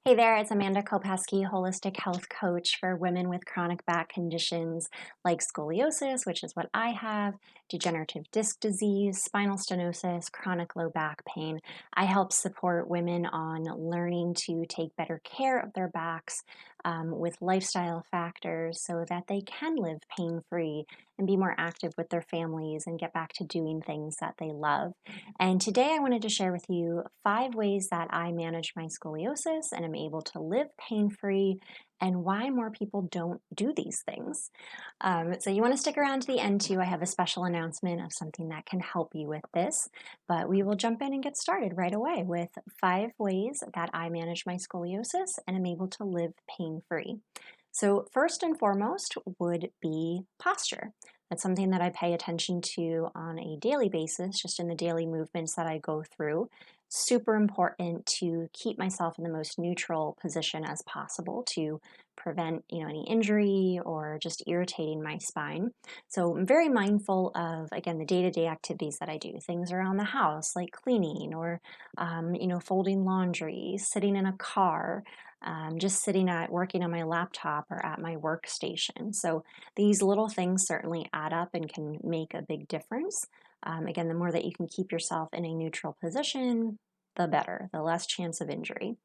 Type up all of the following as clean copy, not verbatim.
Hey there, it's Amanda Kopeski, holistic health coach for women with chronic back conditions like scoliosis, which is what I have, degenerative disc disease, spinal stenosis, chronic low back pain. I help support women on learning to take better care of their backs with lifestyle factors so that they can live pain free and be more active with their families and get back to doing things that they love. And today I wanted to share with you 5 ways that I manage my scoliosis and am able to live pain free and why more people don't do these things. So you want to stick around to the end too. I have a special announcement of something that can help you with this, but we will jump in and get started right away with 5 ways that I manage my scoliosis and am able to live pain free. So, first and foremost would be posture. That's something that I pay attention to on a daily basis, just in the daily movements that I go through. Super important to keep myself in the most neutral position as possible to prevent, any injury or just irritating my spine. So I'm very mindful of, again, the day-to-day activities that I do, things around the house like cleaning or, folding laundry, sitting in a car, just sitting at working on my laptop or at my workstation. So these little things certainly add up and can make a big difference. Again, the more that you can keep yourself in a neutral position, the better, the less chance of injury.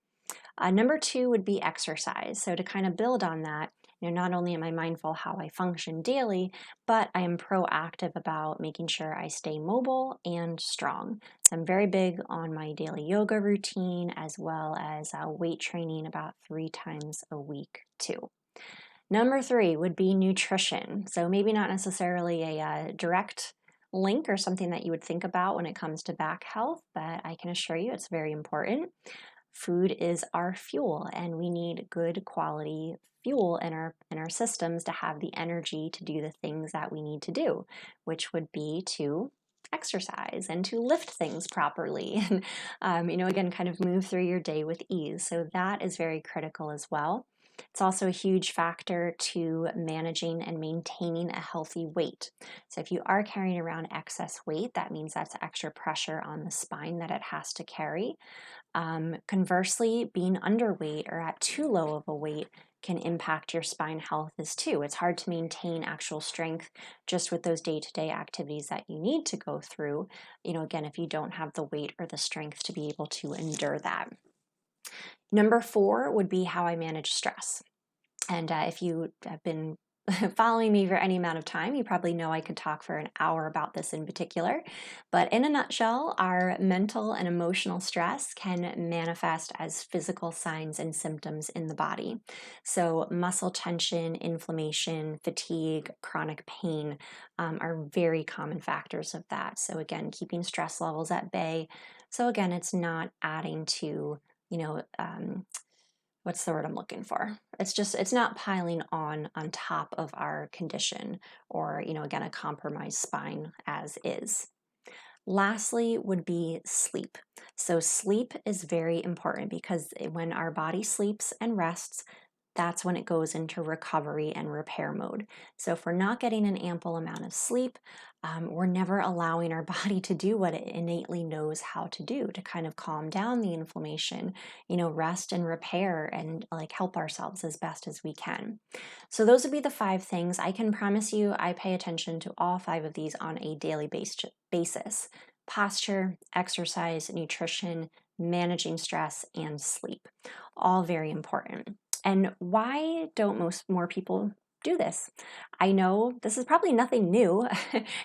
Number two would be exercise. So to kind of build on that, not only am I mindful how I function daily, but I am proactive about making sure I stay mobile and strong. So I'm very big on my daily yoga routine as well as weight training about 3 times a week too. Number three would be nutrition. So maybe not necessarily a direct link or something that you would think about when it comes to back health, but I can assure you it's very important. Food is our fuel, and we need good quality fuel in our systems to have the energy to do the things that we need to do, which would be to exercise and to lift things properly and again kind of move through your day with ease. So that is very critical as well. It's also a huge factor to managing and maintaining a healthy weight. So if you are carrying around excess weight, that means that's extra pressure on the spine that it has to carry. Conversely, being underweight or at too low of a weight can impact your spine health as too. It's hard to maintain actual strength just with those day-to-day activities that you need to go through, again, if you don't have the weight or the strength to be able to endure that. Number four would be how I manage stress. And if you have been following me for any amount of time, you probably know I could talk for an hour about this in particular. But in a nutshell, our mental and emotional stress can manifest as physical signs and symptoms in the body. So, muscle tension, inflammation, fatigue, chronic pain are very common factors of that. So, again, keeping stress levels at bay. So, again, it's not adding to, you know, um, what's the word I'm looking for? It's not piling on top of our condition or, again, a compromised spine as is. Lastly would be sleep. So sleep is very important because when our body sleeps and rests, that's when it goes into recovery and repair mode. So if we're not getting an ample amount of sleep, we're never allowing our body to do what it innately knows how to do to kind of calm down the inflammation, rest and repair and like help ourselves as best as we can. So those would be the 5 things. I can promise you I pay attention to all 5 of these on a daily basis: posture, exercise, nutrition, managing stress, and sleep. All very important. And why don't most more people do this? I know this is probably nothing new.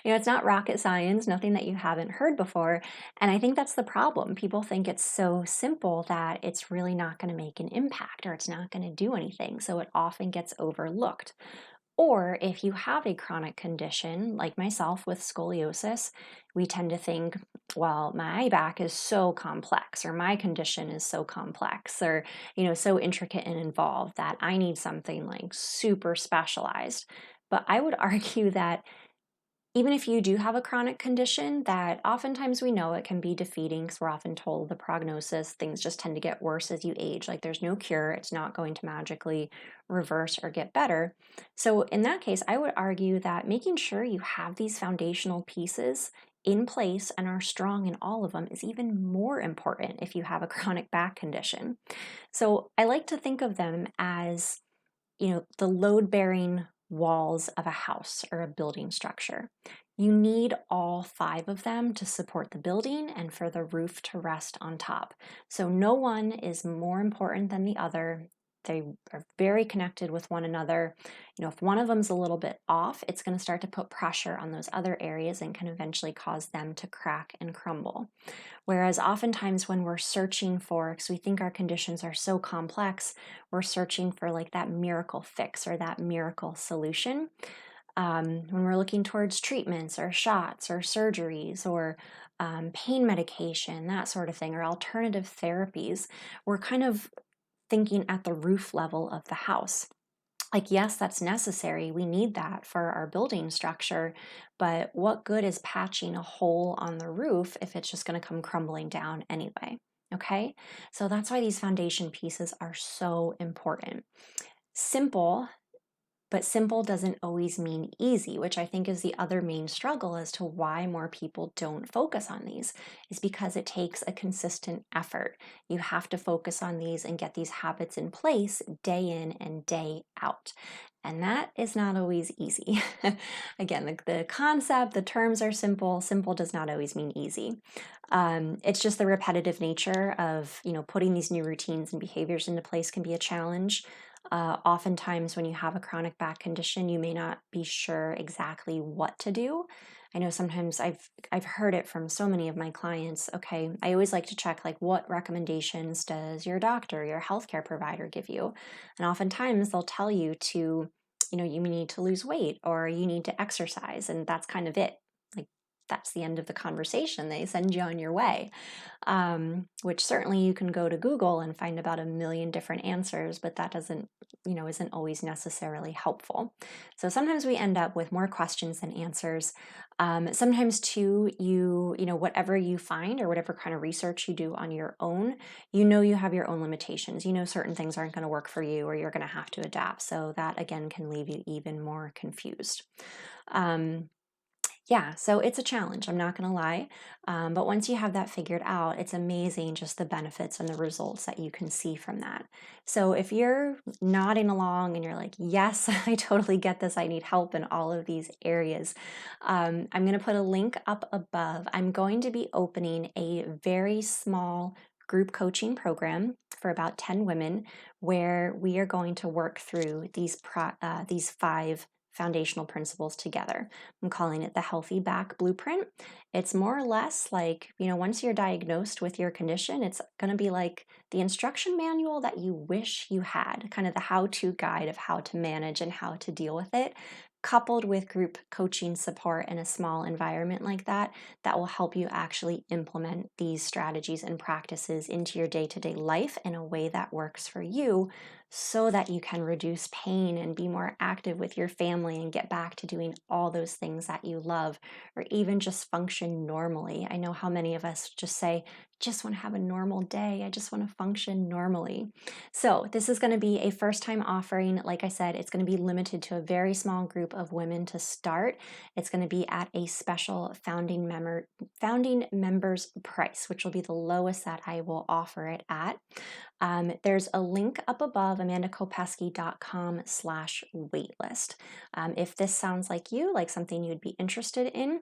It's not rocket science, nothing that you haven't heard before. And I think that's the problem. People think it's so simple that it's really not going to make an impact or it's not going to do anything. So it often gets overlooked. Or if you have a chronic condition like myself with scoliosis, we tend to think, well, my back is so complex, or my condition is so complex, or, so intricate and involved that I need something like super specialized. But I would argue that even if you do have a chronic condition, that oftentimes we know it can be defeating because we're often told the prognosis, things just tend to get worse as you age. Like there's no cure, it's not going to magically reverse or get better. So, in that case, I would argue that making sure you have these foundational pieces in place and are strong in all of them is even more important if you have a chronic back condition. So I like to think of them as, the load-bearing walls of a house or a building structure. You need all five of them to support the building and for the roof to rest on top. So no one is more important than the other. They are very connected with one another. If one of them's a little bit off, it's going to start to put pressure on those other areas and can eventually cause them to crack and crumble. Whereas oftentimes when we're searching for, because we think our conditions are so complex, we're searching for like that miracle fix or that miracle solution. When we're looking towards treatments or shots or surgeries or pain medication, that sort of thing, or alternative therapies, we're kind of thinking at the roof level of the house. Like, yes, that's necessary. We need that for our building structure, but what good is patching a hole on the roof if it's just going to come crumbling down anyway? Okay, so that's why these foundation pieces are so important. Simple, but simple doesn't always mean easy, which I think is the other main struggle as to why more people don't focus on these, is because it takes a consistent effort. You have to focus on these and get these habits in place day in and day out. And that is not always easy. Again, the concept, the terms are simple. Simple does not always mean easy. It's just the repetitive nature of, putting these new routines and behaviors into place can be a challenge. Oftentimes when you have a chronic back condition, you may not be sure exactly what to do. I know sometimes I've heard it from so many of my clients. Okay, I always like to check like what recommendations does your doctor, your healthcare provider give you? And oftentimes they'll tell you to, you need to lose weight or you need to exercise, and that's kind of it. Like that's the end of the conversation. They send you on your way. Which certainly you can go to Google and find about a million different answers, but that doesn't, isn't always necessarily helpful. So sometimes we end up with more questions than answers. Sometimes too, whatever you find or whatever kind of research you do on your own, you have your own limitations. Certain things aren't going to work for you or you're going to have to adapt. So that again can leave you even more confused. Yeah, so it's a challenge, I'm not going to lie. But once you have that figured out, it's amazing just the benefits and the results that you can see from that. So if you're nodding along and you're like, yes, I totally get this, I need help in all of these areas, I'm going to put a link up above. I'm going to be opening a very small group coaching program for about 10 women where we are going to work through these five foundational principles together. I'm calling it the Healthy Back Blueprint. It's more or less like, once you're diagnosed with your condition, it's going to be like the instruction manual that you wish you had, kind of the how-to guide of how to manage and how to deal with it, coupled with group coaching support in a small environment like that, that will help you actually implement these strategies and practices into your day-to-day life in a way that works for you so that you can reduce pain and be more active with your family and get back to doing all those things that you love, or even just function normally. I know how many of us just say, just want to have a normal day. I just want to function normally. So this is going to be a first-time offering. Like I said, it's going to be limited to a very small group of women to start. It's going to be at a special founding members price, which will be the lowest that I will offer it at. There's a link up above, amandakopeski.com/waitlist. If this sounds like you, like something you'd be interested in,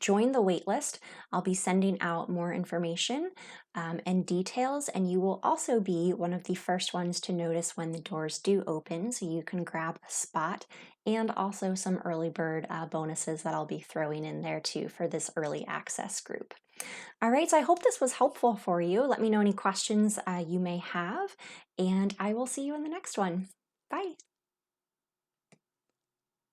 join the waitlist. I'll be sending out more information and details, and you will also be one of the first ones to notice when the doors do open, so you can grab a spot, and also some early bird bonuses that I'll be throwing in there too for this early access group. All right, so I hope this was helpful for you. Let me know any questions you may have, and I will see you in the next one. Bye.